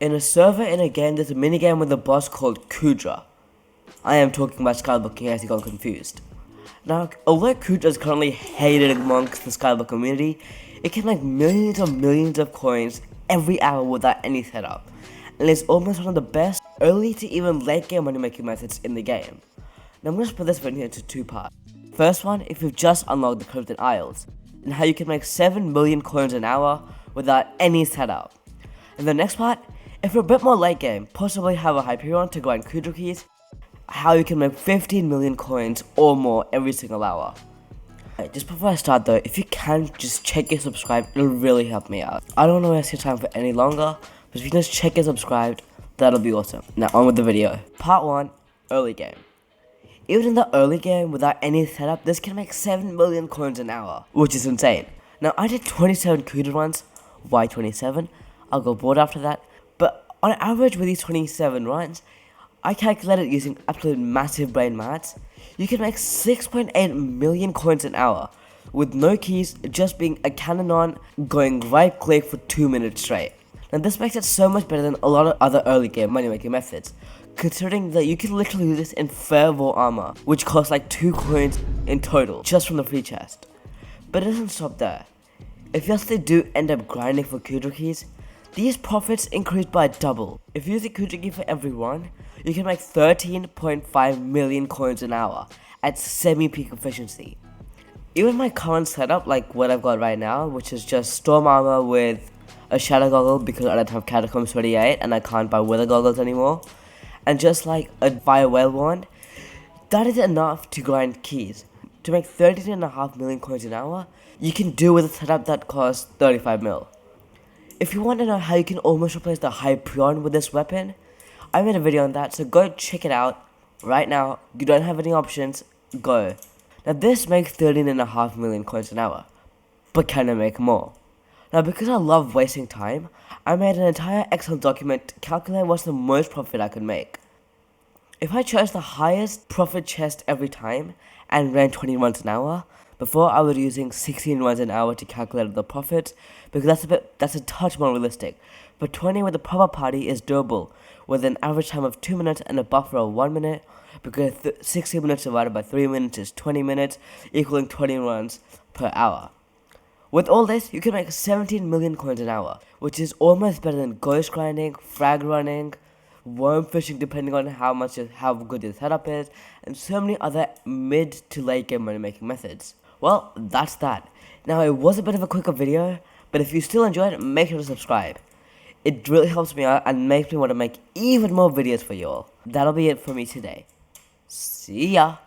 In a server in a game, there's a minigame with a boss called KUUDRA. I am talking about Skyblock in case you got confused. Now, although KUUDRA is currently hated amongst the Skyblock community, it can make millions of coins every hour without any setup, and it's almost one of the best early to even late game money making methods in the game. Now I'm going to split this video into two parts. First one, if you've just unlocked the Cryptid Isles, and how you can make 7 million coins an hour without any setup. And the next part, if you're a bit more late game, possibly have a Hyperion to grind KUUDRA keys, how you can make 15 million coins or more every single hour. Right, just before I start though, if you can just check your subscribe, it'll really help me out. I don't want to waste your time for any longer, but if you can just check your subscribed, that'll be awesome. Now on with the video. Part 1, early game. Even in the early game, without any setup, this can make 7 million coins an hour, which is insane. Now I did 27 KUUDRA runs. Why 27? I'll go bored after that. But on average with these 27 runs, I calculated using absolute massive brain maths, you can make 6.8 million coins an hour with no keys, just being a cannon on, going right click for 2 minutes straight. Now this makes it so much better than a lot of other early game money making methods, considering that you can literally do this in Fervor armor, which costs like 2 coins in total, just from the free chest. But it doesn't stop there. If you actually do end up grinding for KUUDRA keys, these profits increase by double. If you use a KUUDRA key for every one, you can make 13.5 million coins an hour at semi-peak efficiency. Even my current setup, like what I've got right now, which is just Storm Armor with a Shadow Goggle because I don't have Catacombs 28 and I can't buy Wither Goggles anymore, and just like a Fire Whale Wand, that is enough to grind keys. To make 13.5 million coins an hour, you can do with a setup that costs 35 mil. If you want to know how you can almost replace the Hyperion with this weapon, I made a video on that, so go check it out. Right now, you don't have any options, go. Now this makes 13.5 million coins an hour, but can I make more? Now because I love wasting time, I made an entire Excel document to calculate what's the most profit I could make. If I chose the highest profit chest every time and ran 20 runs an hour, before I was using 16 runs an hour to calculate the profits, because that's a touch more realistic. But 20 with a proper party is doable, with an average time of 2 minutes and a buffer of 1 minute, because 60 minutes divided by 3 minutes is 20 minutes, equaling 20 runs per hour. With all this, you can make 17 million coins an hour, which is almost better than ghost grinding, frag running, worm fishing depending on how good your setup is, and so many other mid to late game money making methods. Well, that's that. Now it was a bit of a quicker video, but if you still enjoyed it, make sure to subscribe. It really helps me out and makes me want to make even more videos for you all. That'll be it for me today. See ya!